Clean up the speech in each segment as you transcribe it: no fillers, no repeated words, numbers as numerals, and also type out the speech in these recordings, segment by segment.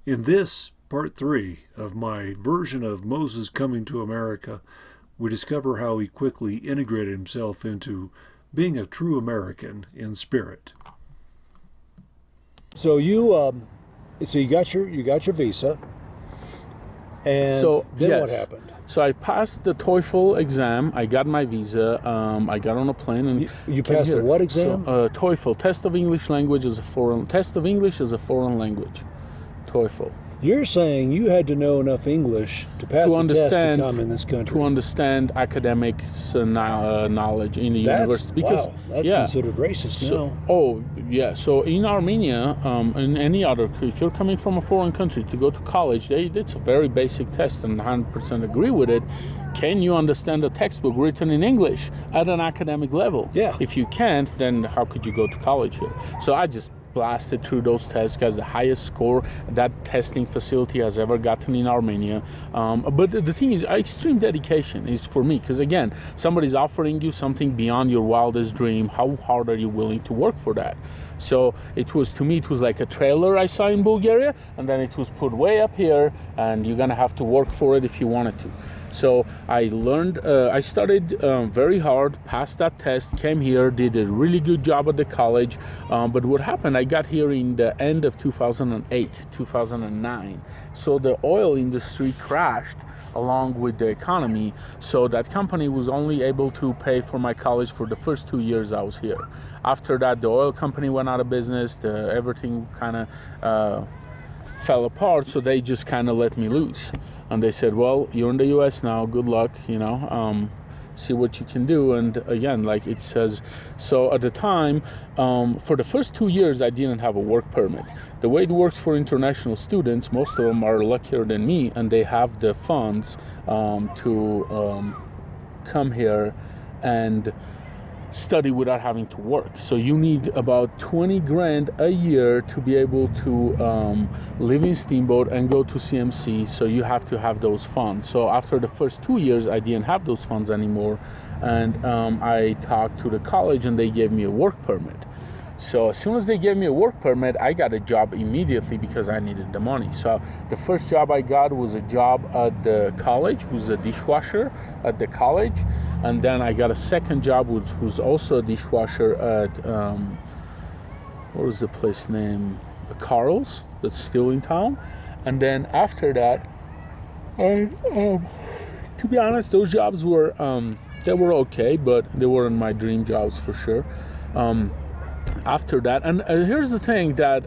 In this, part 3 of my version of Moses coming to America, we discover how he quickly integrated himself into being a true American in spirit. So you got your visa, and So then yes. what happened? So I passed the TOEFL exam. I got my visa. I got on a plane and You came passed the here. what exam? So TOEFL, test of English language as a foreign language. TOEFL. You're saying you had to know enough English to pass the test to come in this country. To understand academics knowledge in the university. Because, wow, that's considered racist now. Oh, yeah. So in Armenia, and any other, if you're coming from a foreign country to go to college, it's a very basic test, and 100% agree with it. Can you understand a textbook written in English at an academic level? Yeah. If you can't, then how could you go to college here? So I just blasted through those tests, got the highest score that testing facility has ever gotten in Armenia. But the thing is, extreme dedication is for me, because again, somebody's offering you something beyond your wildest dream. How hard are you willing to work for that? So it was like a trailer I saw in Bulgaria, and then it was put way up here, and you're gonna have to work for it if you wanted to. So I learned, I studied very hard, passed that test, came here, did a really good job at the college. But what happened, I got here in the end of 2008, 2009. So the oil industry crashed along with the economy. So that company was only able to pay for my college for the first 2 years I was here. After that, the oil company went out of business, everything kind of fell apart, so they just kind of let me loose. And they said, well, you're in the US now, good luck, see what you can do. And again, like it says, so at the time, for the first 2 years, I didn't have a work permit. The way it works for international students, most of them are luckier than me, and they have the funds to come here and study without having to work. So you need about 20 grand a year to be able to live in Steamboat and go to CMC. So you have to have those funds. So after the first 2 years, I didn't have those funds anymore. And I talked to the college and they gave me a work permit. So as soon as they gave me a work permit, I got a job immediately because I needed the money. So the first job I got was a job at the college, was a dishwasher at the college. And then I got a second job, which was also a dishwasher at, what was the place name? Carl's, that's still in town. And then after that, to be honest, those jobs were, they were okay, but they weren't my dream jobs for sure. After that, and here's the thing that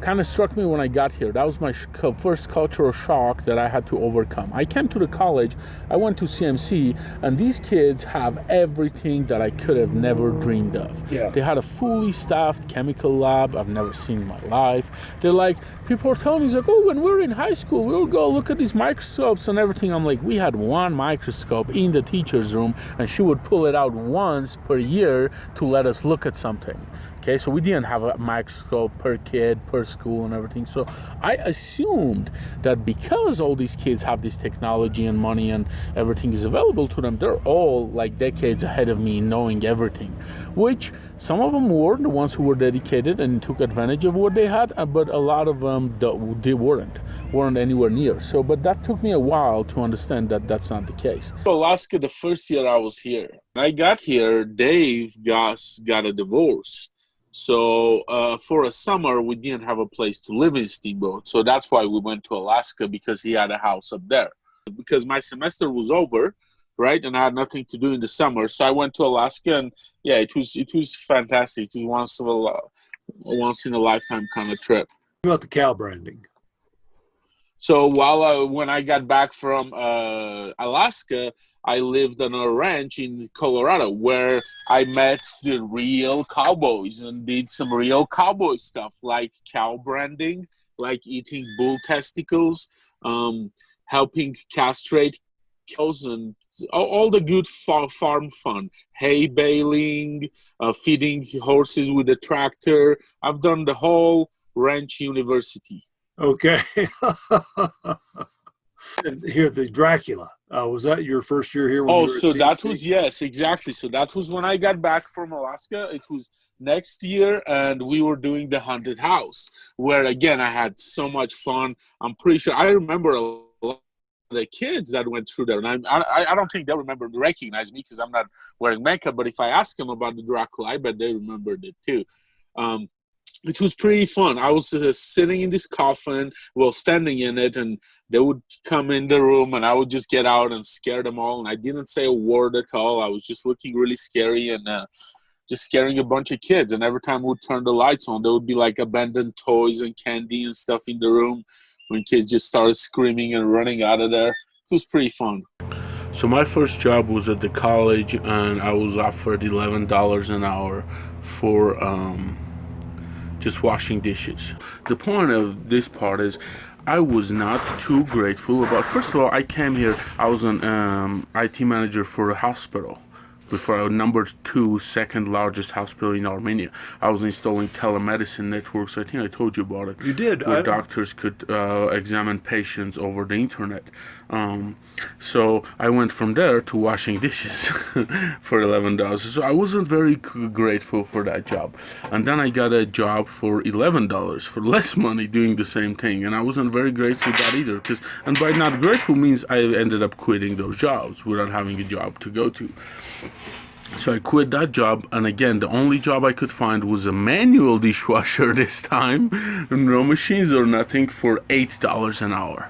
kind of struck me when I got here. That was my first cultural shock that I had to overcome. I came to the college, I went to CMC, and these kids have everything that I could have never dreamed of. Yeah. They had a fully staffed chemical lab I've never seen in my life. They're like, people are telling me, like, oh, when we were in high school, we'll go look at these microscopes and everything. I'm like, we had one microscope in the teacher's room, and she would pull it out once per year to let us look at something. Okay, so we didn't have a microscope per kid, per school and everything. So I assumed that because all these kids have this technology and money and everything is available to them, they're all like decades ahead of me knowing everything, which some of them were the ones who were dedicated and took advantage of what they had, but a lot of them they weren't anywhere near. So, but that took me a while to understand that that's not the case. Alaska, the first year I was here, I got here, Dave got a divorce. So for a summer, we didn't have a place to live in Steamboat. So that's why we went to Alaska, because he had a house up there. Because my semester was over, right? And I had nothing to do in the summer. So I went to Alaska, and yeah, it was fantastic. It was once in a lifetime kind of trip. What about the cow branding? So when I got back from Alaska, I lived on a ranch in Colorado where I met the real cowboys and did some real cowboy stuff, like cow branding, like eating bull testicles, helping castrate cows, and all the good farm fun, hay baling, feeding horses with a tractor. I've done the whole ranch university. Okay. And here, the Dracula. Was that your first year here when Oh, you were at so that CMC? was, yes, exactly. So that was when I got back from Alaska. It was next year, and we were doing the haunted house, where again I had so much fun. I'm pretty sure I remember a lot of the kids that went through there, and I don't think they remember recognize me because I'm not wearing makeup. But if I ask them about the Dracula, I bet they remembered it too. Um, it was pretty fun. I was sitting in this coffin, well, standing in it, and they would come in the room, and I would just get out and scare them all. And I didn't say a word at all. I was just looking really scary and just scaring a bunch of kids. And every time we would turn the lights on, there would be like abandoned toys and candy and stuff in the room when kids just started screaming and running out of there. It was pretty fun. So my first job was at the college, and I was offered $11 an hour for just washing dishes. The point of this part is I was not too grateful about. First of all, I came here, I was an IT manager for a hospital before, a number two, second largest hospital in Armenia. I was installing telemedicine networks. I think I told you about it. You did. Where doctors could examine patients over the internet. So I went from there to washing dishes for $11. So I wasn't very grateful for that job. And then I got a job for $11 for less money doing the same thing. And I wasn't very grateful for that either. And by not grateful means I ended up quitting those jobs without having a job to go to. So I quit that job, and again, the only job I could find was a manual dishwasher this time, no machines or nothing, for $8 an hour.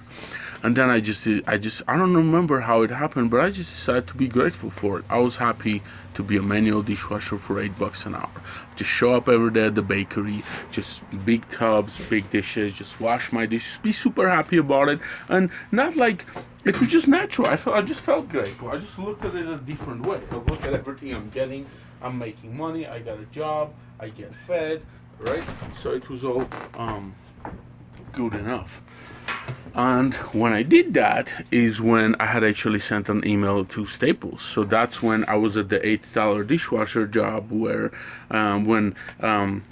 And then I don't remember how it happened, but I just decided to be grateful for it. I was happy to be a manual dishwasher for $8 an hour. Just show up every day at the bakery, just big tubs, big dishes, just wash my dishes, be super happy about it, and not like, it was just natural. I just felt grateful. I just looked at it a different way. I look at everything I'm getting. I'm making money. I got a job. I get fed, right? So it was all good enough. And when I did that is when I had actually sent an email to Staples. So that's when I was at the $8 dishwasher job, where when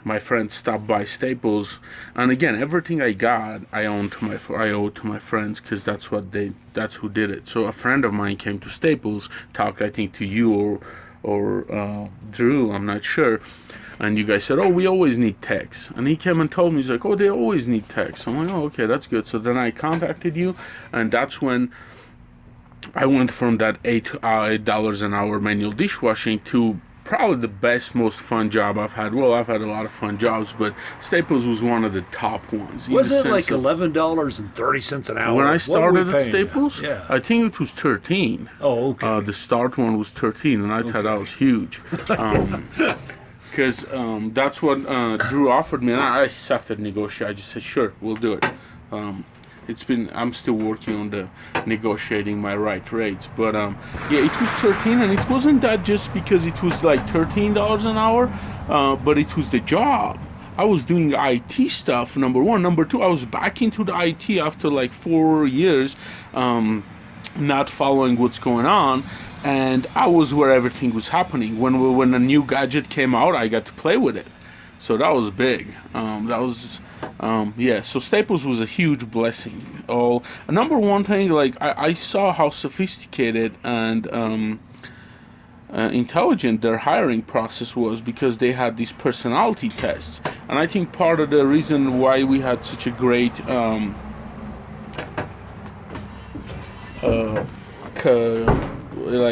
my friend stopped by Staples, and again, everything I got I owed to my friends, because that's who did it. So a friend of mine came to Staples, talked I think to you or Drew, I'm not sure. And you guys said, oh, we always need techs. And he came and told me, he's like, oh, they always need techs. I'm like, oh, okay, that's good. So then I contacted you, and that's when I went from that $8 an hour manual dishwashing to probably the best, most fun job I've had. Well, I've had a lot of fun jobs, but Staples was one of the top ones. Was it like $11.30 an hour? When I started at Staples, yeah. I think it was 13. Oh, okay. The start one was 13, and I thought that was huge. Because that's what Drew offered me, and I sucked at negotiating. I just said, sure, we'll do it. I'm still working on the negotiating my right rates, but yeah, it was 13, and it wasn't that just because it was like $13 an hour, but it was the job. I was doing IT stuff, number one. Number two, I was back into the IT after like 4 years, not following what's going on. And I was where everything was happening. When a new gadget came out, I got to play with it. So that was big. Yeah, so Staples was a huge blessing. Number one thing, like, I saw how sophisticated and intelligent their hiring process was, because they had these personality tests. And I think part of the reason why we had such a great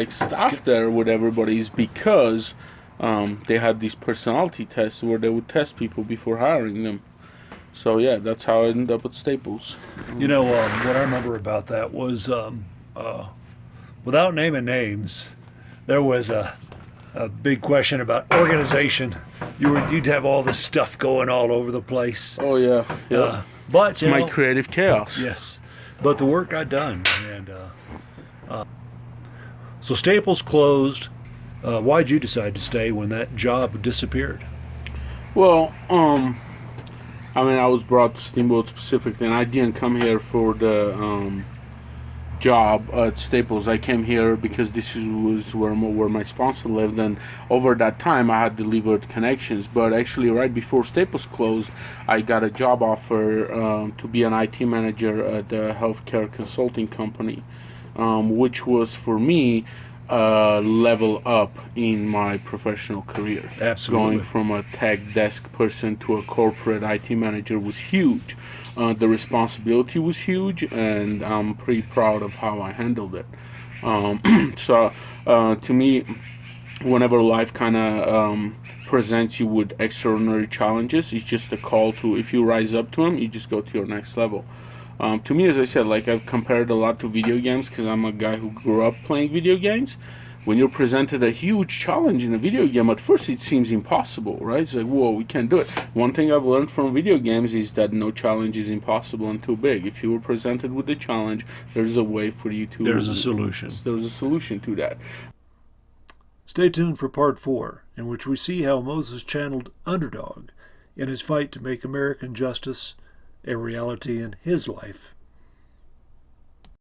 staff there with everybody is because they had these personality tests where they would test people before hiring them. So yeah, that's how I ended up at Staples. You know, what I remember about that was, without naming names, there was a big question about organization. You'd have all this stuff going all over the place. Oh yeah, yeah. But it's my creative chaos. Yes, but the work got done, and so Staples closed. Why'd you decide to stay when that job disappeared? Well, I mean, I was brought to Steamboat specifically, and I didn't come here for the job at Staples. I came here because was where my sponsor lived, and over that time I had delivered connections. But actually, right before Staples closed, I got a job offer to be an IT manager at a healthcare consulting company, which was for me level up in my professional career. Absolutely. Going from a tech desk person to a corporate IT manager was huge. The responsibility was huge, and I'm pretty proud of how I handled it. So, to me, whenever life kind of presents you with extraordinary challenges, it's just a call to, if you rise up to them, you just go to your next level. To me, as I said, like I've compared a lot to video games because I'm a guy who grew up playing video games. When you're presented a huge challenge in a video game, at first it seems impossible, right? It's like, whoa, we can't do it. One thing I've learned from video games is that no challenge is impossible and too big. If you were presented with a challenge, there's a way for you to... There's a solution. There's a solution to that. Stay tuned for part 4, in which we see how Moses channeled underdog in his fight to make American justice a reality in his life.